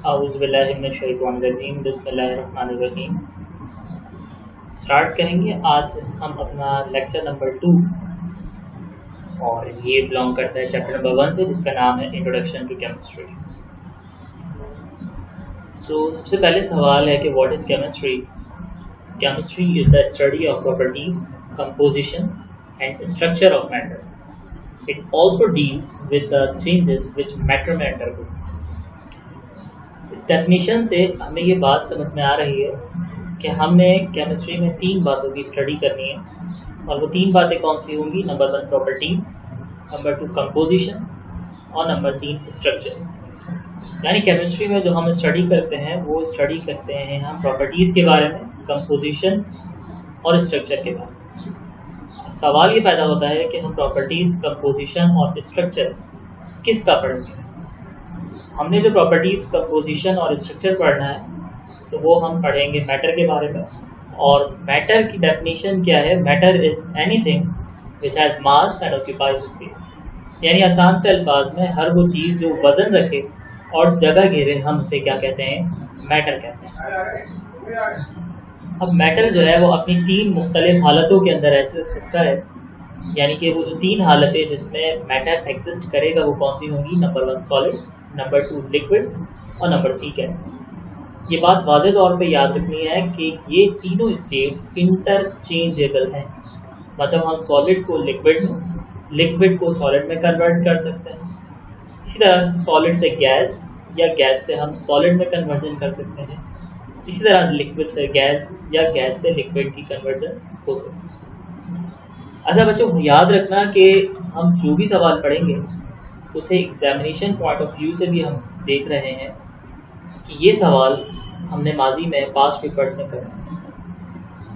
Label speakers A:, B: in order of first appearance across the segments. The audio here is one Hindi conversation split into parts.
A: औज़ुबिल्लाहिमिनश्शैतानिर्रजीम बिस्मिल्लाहिर्रहमानिर्रहीम। स्टार्ट करेंगे आज हम अपना लेक्चर नंबर 2 और ये बिलोंग करता है चैप्टर नंबर 1 से, जिसका नाम है इंट्रोडक्शन टू केमिस्ट्री। सबसे पहले सवाल है कि what is chemistry. Chemistry is the study of properties, composition and structure of matter. It also deals with the changes which matter में अंडरगो। इस डेफिनेशन से हमें ये बात समझ में आ रही है कि हमने केमिस्ट्री में 3 बातों की स्टडी करनी है, और वो 3 बातें कौन सी होंगी। नंबर 1 प्रॉपर्टीज़, नंबर 2 कंपोजिशन और नंबर 3 स्ट्रक्चर। यानी केमिस्ट्री में जो हम स्टडी करते हैं वो स्टडी करते हैं हम प्रॉपर्टीज़ के बारे में, कंपोजिशन और स्ट्रक्चर के बारे में। सवाल ये पैदा होता है कि हम प्रॉपर्टीज़, कंपोजिशन और स्ट्रक्चर किसका पढ़ेंगे। हमने जो प्रॉपर्टीज़, कंपोजिशन और स्ट्रक्चर पढ़ना है तो वो हम पढ़ेंगे मैटर के बारे में। और मैटर की डेफिनेशन क्या है। Matter is anything which has mass and occupies space. यानी आसान से अल्फाज में हर वो चीज़ जो वज़न रखे और जगह घेरे, हम उसे क्या कहते हैं, मैटर कहते हैं। अब मैटर जो है वो अपनी 3 मुख्तलिफ हालतों के अंदर ऐसे सकता है। यानी कि वो जो 3 हालतें जिसमें मैटर एग्जिस्ट करेगा वो कौन सी होंगी। नंबर 1 सॉलिड, नंबर 2 लिक्विड और नंबर 3 गैस। ये बात वाज़ेह तौर पे याद रखनी है कि ये तीनों स्टेट्स इंटरचेंजेबल हैं। मतलब हम सॉलिड को लिक्विड में, लिक्विड को सॉलिड में कन्वर्ट कर सकते हैं। इसी तरह सॉलिड से गैस या गैस से हम सॉलिड में कन्वर्जन कर सकते हैं। इसी तरह लिक्विड से गैस या गैस से लिक्विड की कन्वर्जन हो सकती है। अच्छा बच्चों, याद रखना कि हम जो भी सवाल पढ़ेंगे उसे एग्जामिनेशन पॉइंट ऑफ व्यू से भी हम देख रहे हैं कि ये सवाल हमने माजी में पास्ट पेपर्स में करे।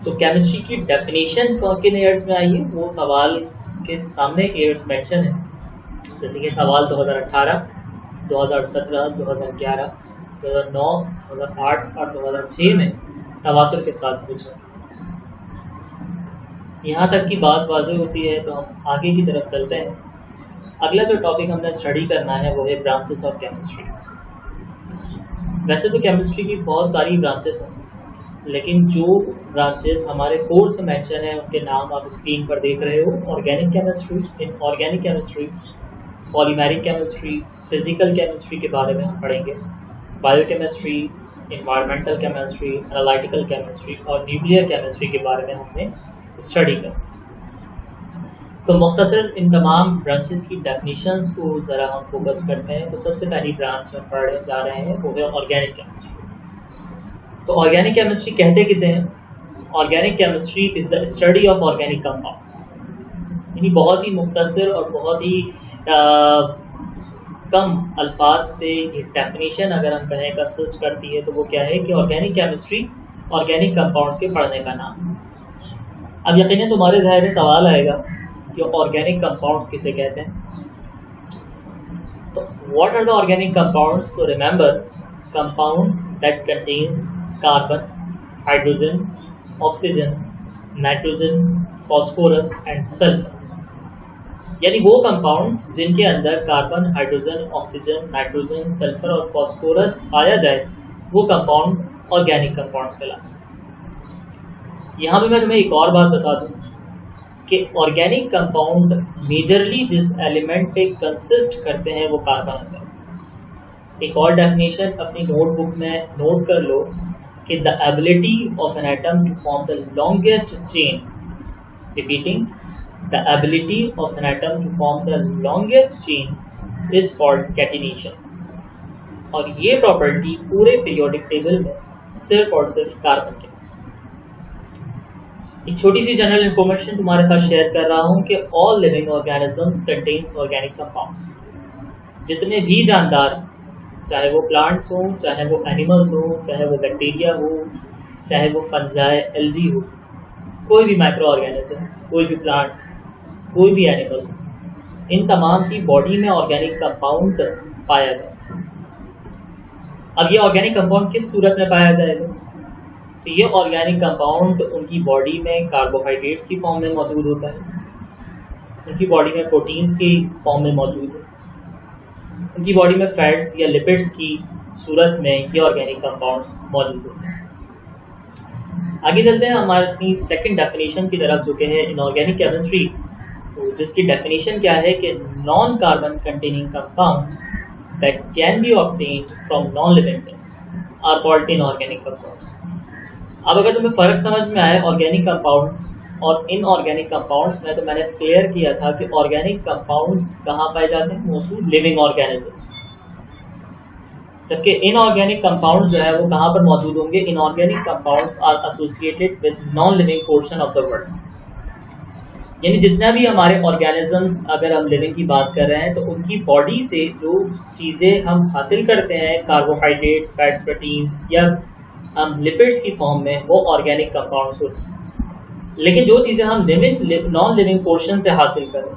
A: तो केमिस्ट्री की डेफिनेशन किन ईयर्स में आई है, वो सवाल के सामने ईयर्स मेंशन है। जैसे कि सवाल 2018, 2017, 2011, 2009, 2008 और 2006 में तवातुर के साथ पूछा। यहाँ तक की बात वाज़ेह होती है तो हम आगे की तरफ चलते हैं। अगला जो टॉपिक हमने स्टडी करना है वो है ब्रांचेस ऑफ केमिस्ट्री। वैसे तो केमिस्ट्री की बहुत सारी ब्रांचेस हैं, लेकिन जो ब्रांचेस हमारे कोर्स में मेंशन है उनके नाम आप स्क्रीन पर देख रहे हो। Organic chemistry, inorganic chemistry, polymeric chemistry, physical chemistry के बारे में हम पढ़ेंगे, biochemistry, environmental chemistry, analytical chemistry और न्यूक्लियर केमिस्ट्री के बारे में हमने स्टडी करना। तो मुख्तसर इन तमाम ब्रांचेस की डेफिनेशंस को ज़रा हम फोकस करते हैं। तो सबसे पहली ब्रांच हम पढ़ने जा रहे हैं वो है ऑर्गेनिक केमिस्ट्री। तो ऑर्गेनिक केमिस्ट्री कहते किसे हैं। Organic chemistry is the study of organic compounds. यानी बहुत ही मुख्तसर और बहुत ही कम अल्फाज से ये डेफिनेशन अगर हम कहें कंसिस्ट करती है तो वो क्या है कि ऑर्गेनिक केमिस्ट्री ऑर्गेनिक कंपाउंड्स के पढ़ने का नाम है। अब यकीनन तुम्हारे ज़हन में सवाल आएगा कि ऑर्गेनिक कंपाउंड्स किसे कहते हैं। तो what are the organic compounds. तो remember, compounds that contains carbon, hydrogen, oxygen, nitrogen, phosphorus and sulphur. यानी वो कंपाउंड्स जिनके अंदर carbon, hydrogen, oxygen, nitrogen, sulphur और फॉस्फोरस पाया जाए वो कंपाउंड ऑर्गेनिक कंपाउंड्स कहलाते हैं। यहाँ पे मैं तुम्हें एक और बात बता दूँ कि ऑर्गेनिक कंपाउंड मेजरली जिस एलिमेंट पे कंसिस्ट करते हैं वो कार्बन है। एक और डेफिनेशन अपनी नोटबुक में नोट कर लो कि the ability of an atom to form the longest chain, repeating, the ability of an atom to form the longest chain is called catenation. और ये प्रॉपर्टी पूरे पीरियोडिक टेबल में सिर्फ और सिर्फ कार्बन के। एक छोटी सी जनरल इंफॉर्मेशन तुम्हारे साथ शेयर कर रहा हूँ कि all living organisms contains organic compound. जितने भी जानदार, चाहे वो प्लांट्स हो, चाहे वो एनिमल्स हो, चाहे वो बैक्टीरिया हो, चाहे वो फंजाई, एल्गी हो, कोई भी माइक्रो ऑर्गेनिज्म, कोई भी प्लांट, कोई भी एनिमल, इन तमाम की बॉडी में ऑर्गेनिक कंपाउंड पाया जाए। अब ये ऑर्गेनिक कंपाउंड किस सूरत में पाया जाएगा। तो ये ऑर्गेनिक कंपाउंड उनकी बॉडी में कार्बोहाइड्रेट्स की फॉर्म में मौजूद होता है, उनकी बॉडी में प्रोटीन्स की फॉर्म में मौजूद है, उनकी बॉडी में फैट्स या लिपिड्स की सूरत में ये ऑर्गेनिक कंपाउंड्स मौजूद होते हैं। आगे चलते हैं हमारी सेकंड डेफिनेशन की तरफ, जो कि है इनऑर्गेनिक केमिस्ट्री, तो जिसकी डेफिनेशन क्या है कि non carbon containing compounds that can be obtained from non living things are called inorganic compounds. अब अगर तुम्हें फ़र्क समझ में आए ऑर्गेनिक कंपाउंड्स और इनऑर्गेनिक कंपाउंड्स में, तो मैंने क्लियर किया था कि ऑर्गेनिक कंपाउंड्स कहाँ पाए जाते हैं, मोस्टली लिविंग ऑर्गेनिज्म, जबकि इनऑर्गेनिक कंपाउंड्स जो है वो कहाँ पर मौजूद होंगे। Inorganic compounds are associated with non living portion of the world, यानी जितना भी हमारे ऑर्गेनिजम्स, अगर हम लिविंग की बात कर रहे हैं, तो उनकी बॉडी से जो चीज़ें हम हासिल करते हैं, कार्बोहाइड्रेट्स, फैट्स, प्रोटीन्स या हम लिपिड्स की फॉर्म में, वो ऑर्गेनिक कंपाउंड्स होते हैं। लेकिन जो चीज़ें हम नॉन लिविंग पोर्शन से हासिल करें,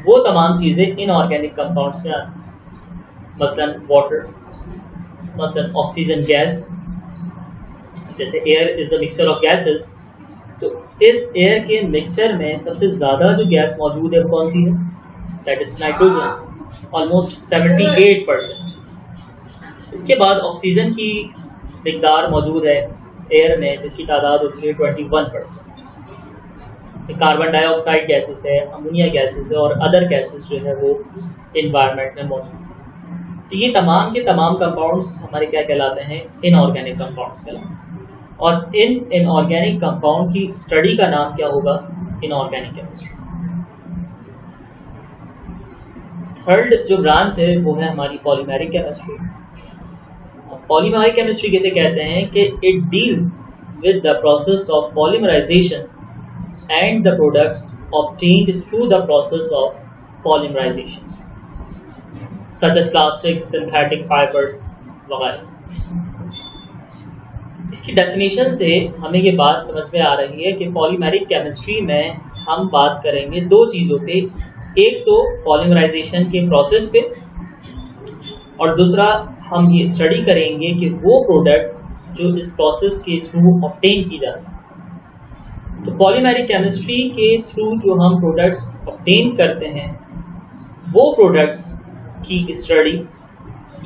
A: वो तमाम चीज़ें इनऑर्गेनिक कंपाउंड्स में आती हैं। मसलन वाटर, मसलन ऑक्सीजन गैस, जैसे air is the mixture of gases, तो इस एयर के मिक्सचर में सबसे ज़्यादा जो गैस मौजूद है वो कौन सी है, दैट इज नाइट्रोजन, ऑलमोस्ट 78%। इसके बाद ऑक्सीजन की मिकदार मौजूद है एयर में, जिसकी तादाद होती है 21%। कार्बन डाइऑक्साइड गैसेस है, अमोनिया गैसेस है और अदर गैसेस जो है वो इन्वायरमेंट में मौजूद है। तो ये तमाम के तमाम कंपाउंड्स हमारे क्या कहलाते हैं, इनऑर्गेनिक कंपाउंड्स कहलाते हैं। और इन इनऑर्गेनिक कंपाउंड की स्टडी का नाम क्या होगा, इनऑर्गेनिक केमिस्ट्री। थर्ड जो ब्रांच है वो है हमारी पॉलीमेरिक केमिस्ट्री। पॉलीमेरिक केमिस्ट्री किसे कहते हैं कि it deals with the process of polymerisation and the products obtained through the process of polymerisation, such as plastic, synthetic fibres वगैरह। इसकी डेफिनेशन से हमें ये बात समझ में आ रही है कि पॉलीमेरिक केमिस्ट्री में हम बात करेंगे दो चीज़ों पे, एक तो पॉलीमराइजेशन के प्रोसेस पे, और दूसरा हम ये स्टडी करेंगे कि वो प्रोडक्ट्स जो इस प्रोसेस के थ्रू ऑब्टेन की जाती हैं। तो पॉलीमेरिक केमिस्ट्री के थ्रू जो हम प्रोडक्ट्स ऑब्टेन करते हैं, वो प्रोडक्ट्स की स्टडी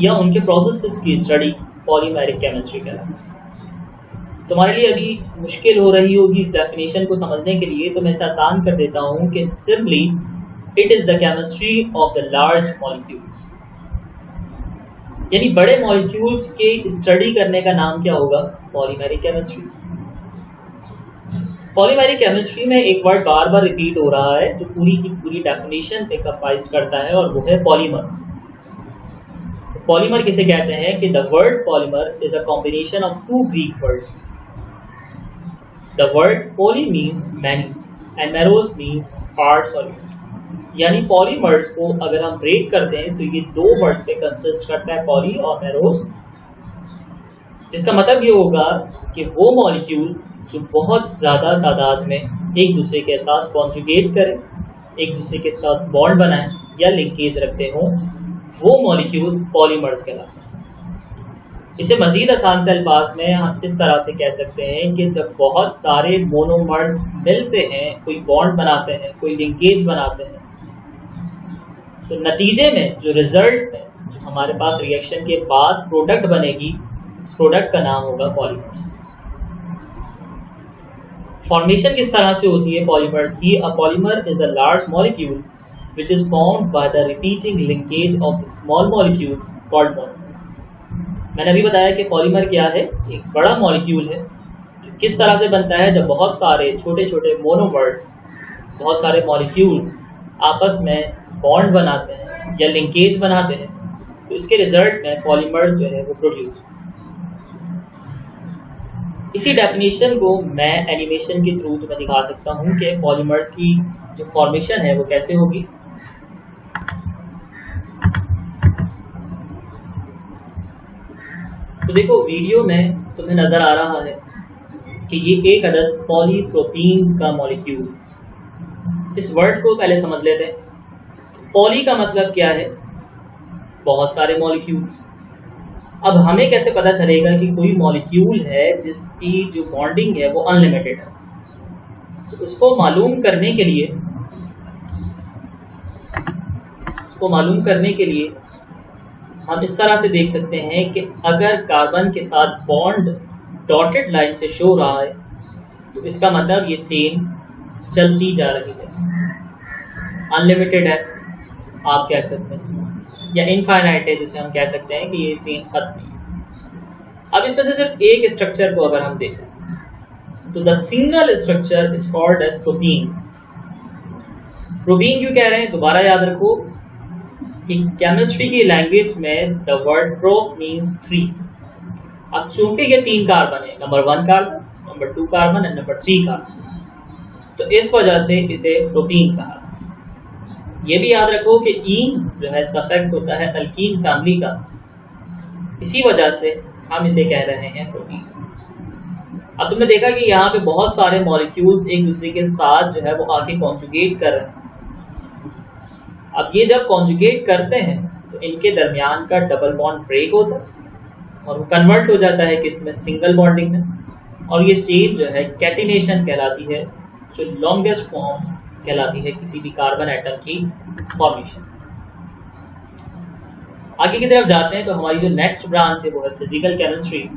A: या उनके प्रोसेसेस की स्टडी पॉलीमेरिक केमिस्ट्री कहलाती है। तुम्हारे लिए अभी मुश्किल हो रही होगी इस डेफिनेशन को समझने के लिए, तो मैं इसे आसान कर देता हूँ कि simply it is the chemistry of the large molecules, यानी बड़े मॉलिक्यूल्स के स्टडी करने का नाम क्या होगा, पॉलीमेरिक केमिस्ट्री। पॉलीमेरिक केमिस्ट्री में एक वर्ड बार बार रिपीट हो रहा है जो पूरी की पूरी डेफिनेशन पे कंपाइज करता है, और वो है पॉलीमर। पॉलीमर किसे कहते हैं कि the word polymer is a combination of two Greek words. The word poly means many and meros means parts or units, यानी पॉलीमर्स को अगर हम ब्रेक करते हैं तो ये दो वर्ड्स पे कंसिस्ट करता है, पॉली और मेरोस, जिसका मतलब ये होगा कि वो मॉलिक्यूल जो बहुत ज़्यादा तादाद में एक दूसरे के साथ कॉन्जुगेट करें, एक दूसरे के साथ बॉन्ड बनाएं या लिंकेज रखते हों, वो मॉलिक्यूल्स पॉलीमर्स कहलाते हैं। इसे मज़ीद आसान से अल्फाज में हम इस तरह से कह सकते हैं कि जब बहुत सारे मोनोमर्स मिलते हैं, कोई बॉन्ड बनाते हैं, कोई लिंकेज बनाते हैं, तो नतीजे में जो रिजल्ट है, जो हमारे पास रिएक्शन के बाद प्रोडक्ट बनेगी, उस प्रोडक्ट का नाम होगा पॉलीमर्स। फॉर्मेशन किस तरह से होती है पॉलीमर्स की? A polymer is a large molecule which is formed by the repeating linkage of small molecules called monomers। मैंने अभी बताया कि पॉलीमर क्या है, एक बड़ा मॉलिक्यूल है जो किस तरह से बनता है, जब बहुत सारे छोटे छोटे मोनोमर्स, बहुत सारे मॉलिक्यूल्स आपस में बॉन्ड बनाते हैं या लिंकेज बनाते हैं, तो इसके रिजल्ट में पॉलीमर जो है वो प्रोड्यूस। इसी डेफिनेशन को मैं एनिमेशन के थ्रू तुम्हें दिखा सकता हूँ कि पॉलीमर्स की जो फॉर्मेशन है वो कैसे होगी। तो देखो वीडियो में तुम्हें नजर आ रहा है कि ये एक अदद पॉलीप्रोपीन का मॉलिक्यूल। इस वर्ड को पहले समझ लेते हैं। पॉली का मतलब क्या है? बहुत सारे मॉलिक्यूल्स। अब हमें कैसे पता चलेगा कि कोई मॉलिक्यूल है जिसकी जो बॉन्डिंग है वो अनलिमिटेड है? तो उसको मालूम करने के लिए को मालूम करने के लिए हम इस तरह से देख सकते हैं कि अगर कार्बन के साथ बॉन्ड डॉटेड लाइन से शो रहा है तो इसका मतलब ये चेन चलती जा रही है, अनलिमिटेड है आप कह सकते हैं, या इनफाइनाइट है जिसे हम कह सकते हैं कि ये चेन खत्म है। अब इसमें से सिर्फ एक स्ट्रक्चर को अगर हम देखें तो the single structure is called as propene. Propene क्यों कह रहे हैं, दोबारा याद रखो कि केमिस्ट्री की लैंग्वेज में द वर्ड प्रोप मीन्स 3। अब चूंकि ये 3 कार्बन है, number 1 carbon, number 2 carbon and number 3 carbon, तो इस वजह से इसे प्रोपीन कहा। ये भी याद रखो कि ईन जो है सफिक्स होता है अल्कीन फैमिली का, इसी वजह से हम इसे कह रहे हैं प्रोपीन। अब तुमने देखा कि यहाँ पे बहुत सारे मॉलिक्यूल्स एक दूसरे के साथ जो है वो आके कॉन्जुगेट कर रहे हैं। अब ये जब कॉन्जुगेट करते हैं तो इनके दरमियान का डबल बॉन्ड ब्रेक होता है और वो कन्वर्ट हो जाता है किसमें, सिंगल बॉन्डिंग में, और ये चेन जो है कैटिनेशन कहलाती है, जो लॉन्गेस्ट फॉर्म कहलाती है किसी भी कार्बन एटम की फॉर्मेशन। आगे की तरफ जाते हैं तो हमारी जो नेक्स्ट ब्रांच है वो है physical chemistry.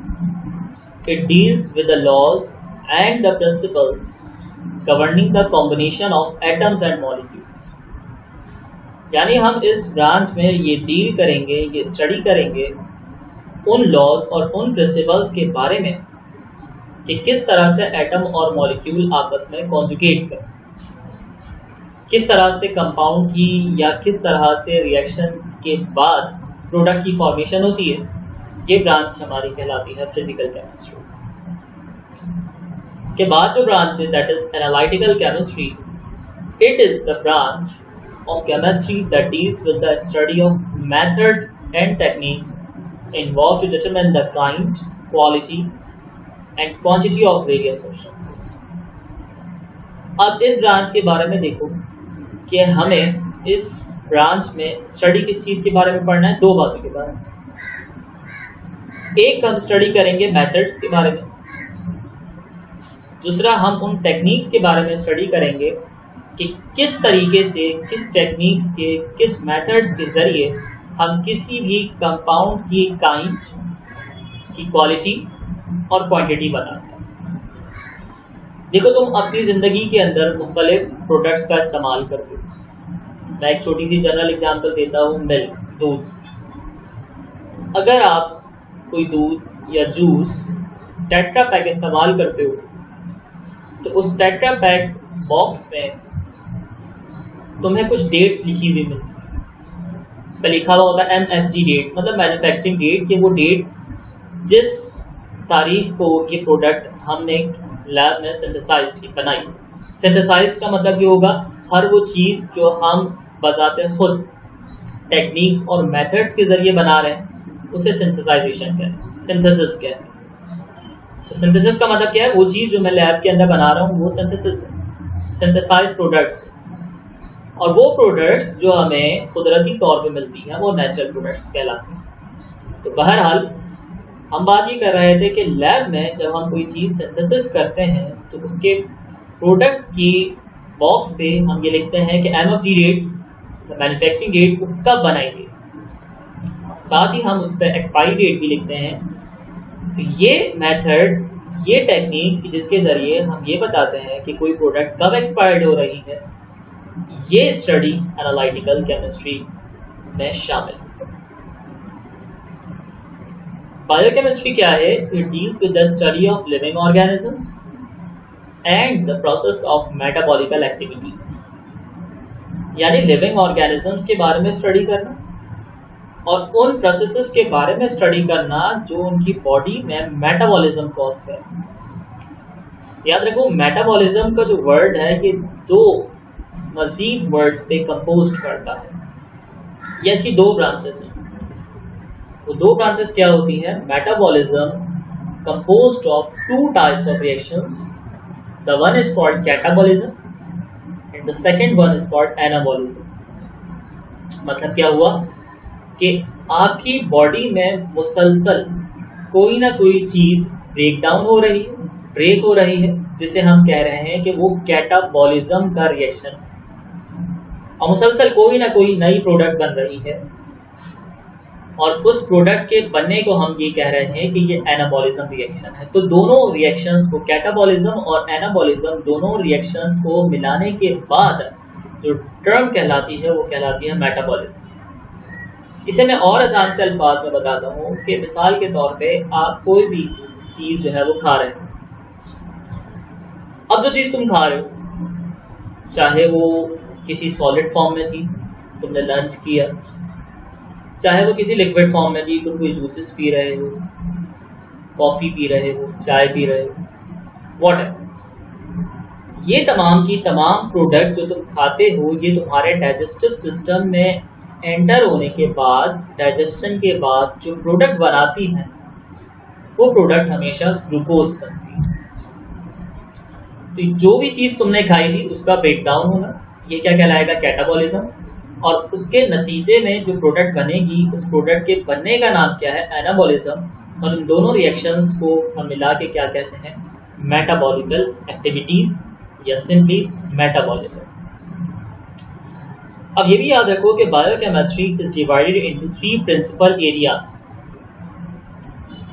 A: It deals with the laws and the principles governing the combination of atoms and molecules. यानी हम इस ब्रांच में ये डील करेंगे, ये स्टडी करेंगे उन लॉज और उन प्रिंसिपल्स के बारे में कि किस तरह से एटम और मॉलिक्यूल आपस में कॉन्जुगेट करें, किस तरह से कंपाउंड की या किस तरह से रिएक्शन के बाद प्रोडक्ट की फॉर्मेशन होती है। ये ब्रांच हमारी कहलाती है फिजिकल केमिस्ट्री। इसके बाद जो ब्रांच है that is analytical chemistry. It is the branch of chemistry that deals with the study of methods and techniques involved to determine the kind, quality and quantity of various substances। अब इस ब्रांच के बारे में देखो कि हमें इस ब्रांच में स्टडी किस चीज़ के बारे में पढ़ना है, 2 बातों के बारे में। एक हम स्टडी करेंगे मेथड्स के बारे में, दूसरा हम उन टेक्निक्स के बारे में स्टडी करेंगे कि किस तरीके से, किस टेक्निक्स के, किस मेथड्स के जरिए हम किसी भी कंपाउंड की काइंड, की क्वालिटी और क्वांटिटी बनाते हैं। देखो तुम अपनी ज़िंदगी के अंदर मुख्तलिफ प्रोडक्ट्स का इस्तेमाल करते हो। मैं एक छोटी सी जनरल एग्जांपल देता हूँ, मिल्क, दूध। अगर आप कोई दूध या जूस टेट्रा पैक इस्तेमाल करते हो तो उस टेट्रा पैक बॉक्स में तुम्हें कुछ डेट्स लिखी हुई मिलती है। उस पर लिखा हुआ होता है MFG डेट, मतलब मैन्युफैक्चरिंग डेट, कि वो डेट जिस तारीख को ये प्रोडक्ट हमने लैब में सिंथेसाइज की, बनाई। सिंथेसाइज का मतलब ये होगा हर वो चीज़ जो हम बजाते खुद टेक्निक्स और मेथड्स के जरिए बना रहे हैं उसे सिंथेसाइजेशन कहते हैं, सिंथेसिस कहते हैं। तो सिंथेसिस का मतलब क्या है, वो चीज़ जो मैं लैब के अंदर बना रहा हूँ वो सिंथेसिस है, सिंथेसाइज प्रोडक्ट्स। और वो प्रोडक्ट्स जो हमें कुदरती तौर पे मिलती हैं वो नेचुरल प्रोडक्ट्स कहलाते हैं। तो बहरहाल हम बात ये कर रहे थे कि लैब में जब हम कोई चीज़ सिंथेसिस करते हैं तो उसके प्रोडक्ट की बॉक्स पे हम ये लिखते हैं कि MFG डेट, मैन्युफैक्चरिंग डेट, वो कब बनाई गई। साथ ही हम उस पर एक्सपायरी डेट भी लिखते हैं। तो ये मेथड, ये टेक्निक जिसके ज़रिए हम ये बताते हैं कि कोई प्रोडक्ट कब एक्सपायर्ड हो रही है, ये स्टडी एनालिटिकल केमिस्ट्री में शामिल है। बायोकेमिस्ट्री क्या है? It deals with the study of living organisms and the process of metabolical activities. यानी लिविंग ऑर्गेनिजम्स के बारे में स्टडी करना और उन प्रोसेसेस के बारे में स्टडी करना जो उनकी बॉडी में मेटाबॉलिज्म कॉज करे। याद रखो मेटाबॉलिज्म का जो वर्ड है ये 2 मजीद वर्ड्स पे कंपोज करता है। ये इसकी 2 ब्रांचेस हैं। वो 2 ब्रांचेस क्या होती हैं? Metabolism composed of 2 types of reactions. The one is called catabolism and the second one is called anabolism. मतलब क्या हुआ कि आपकी बॉडी में मुसलसल कोई ना कोई चीज ब्रेक डाउन हो रही है, ब्रेक हो रही है, जिसे हम कह रहे हैं कि वो कैटाबॉलिज्म का रिएक्शन। और मुसलसल कोई ना कोई नई प्रोडक्ट बन रही है, और उस प्रोडक्ट के बनने को हम ये कह रहे हैं कि ये एनाबॉलिज्म रिएक्शन है। तो दोनों रिएक्शंस को, कैटाबॉलिज्म और एनाबॉलिज्म, दोनों रिएक्शंस को मिलाने के बाद जो टर्म कहलाती है वो कहलाती है मेटाबॉलिज्म। इसे मैं और आसान से अल्फाज में बताता हूँ कि मिसाल के तौर पे आप कोई भी चीज़ जो है वो खा रहे हो। अब जो चीज़ तुम खा रहे हो, चाहे वो किसी सॉलिड फॉर्म में थी, तुमने लंच किया, चाहे वो किसी लिक्विड फॉर्म में थी, तुम कोई जूसेस पी रहे हो, कॉफ़ी पी रहे हो, चाय पी रहे हो, व्हाटएवर, ये तमाम की तमाम प्रोडक्ट जो तुम खाते हो, ये तुम्हारे डाइजेस्टिव सिस्टम में एंटर होने के बाद, डाइजेशन के बाद जो प्रोडक्ट बनाती हैं, वो प्रोडक्ट हमेशा ग्लूकोज बनती है। तो जो भी चीज़ तुमने खाई थी उसका ब्रेकडाउन होना, ये क्या कहलाएगा? कैटाबॉलिज्म। और उसके नतीजे में जो प्रोडक्ट बनेगी, उस प्रोडक्ट के बनने का नाम क्या है? एनाबॉलिज्म। और इन दोनों रिएक्शंस को हम मिला के क्या कहते हैं? मेटाबॉलिकल एक्टिविटीज या सिंपली मेटाबॉलिज्म। अब ये भी याद रखो कि biochemistry is divided into 3 principal areas.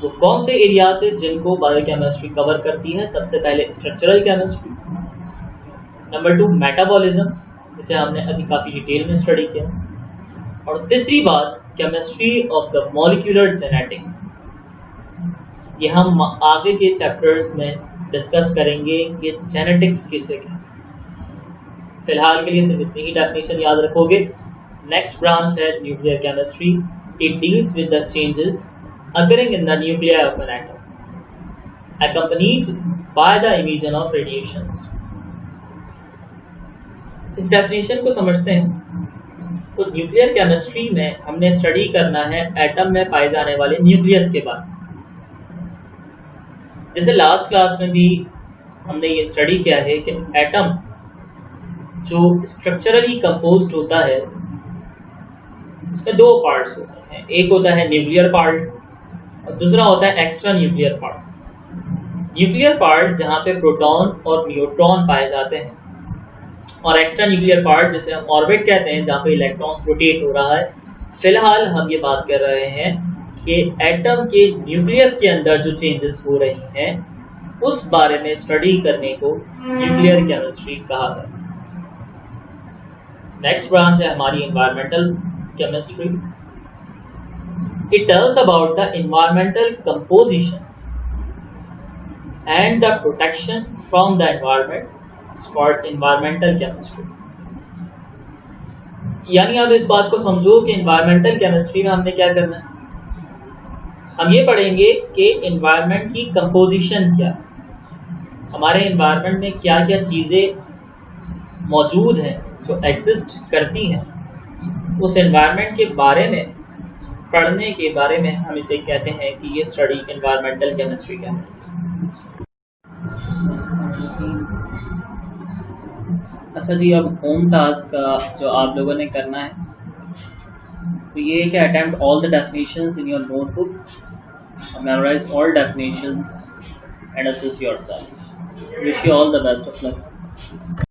A: वो कौन से एरियाज है जिनको बायोकेमिस्ट्री कवर करती है? सबसे पहले स्ट्रक्चरल केमिस्ट्री, नंबर 2 मेटाबॉलिज्म, जिसे हमने अभी काफ़ी डिटेल में स्टडी किया, और तीसरी बात chemistry of the molecular genetics. ये हम आगे के चैप्टर्स में डिस्कस करेंगे कि जेनेटिक्स किसे कहते हैं। फिलहाल के लिए सिर्फ इतनी ही डेफिनेशन याद रखोगे। नेक्स्ट ब्रांच है nuclear chemistry. It deals with the changes occurring in the nuclei of an atom, accompanied by the emission of radiations. इस डेफिनेशन को समझते हैं। तो न्यूक्लियर केमिस्ट्री में हमने स्टडी करना है एटम में पाए जाने वाले न्यूक्लियस के बारे में। जैसे लास्ट क्लास में भी हमने ये स्टडी किया है कि एटम जो स्ट्रक्चरली कंपोज्ड होता है, इसमें 2 पार्ट्स होते हैं। एक होता है न्यूक्लियर पार्ट और दूसरा होता है extra nuclear part. Nuclear part जहाँ पे प्रोटॉन और न्यूट्रॉन पाए जाते हैं, और एक्स्ट्रा न्यूक्लियर पार्ट जिसे हम ऑर्बिट कहते हैं, जहाँ पे इलेक्ट्रॉन्स रोटेट हो रहा है। फिलहाल हम ये बात कर रहे हैं कि एटम के न्यूक्लियस के अंदर जो चेंजेस हो रही हैं, उस बारे में स्टडी करने को न्यूक्लियर केमिस्ट्री कहा है। नेक्स्ट ब्रांच है हमारी environmental chemistry. It tells about the environmental composition and the protection from the environment. It's called environmental chemistry. यानी आप इस बात को समझो कि environmental chemistry में हमने क्या करना है? हम ये पढ़ेंगे कि environment की composition क्या है, हमारे environment में क्या क्या चीज़ें मौजूद हैं जो exist करती हैं, उस environment के बारे में पढ़ने के बारे में हम इसे कहते हैं कि ये स्टडी एनवायरमेंटल केमिस्ट्री का है। अच्छा जी, अब होम टास्क का जो आप लोगों ने करना है, तो ये है कि attempt all the definitions in your notebook, memorise all definitions and assess yourself. Wish you all the best of luck.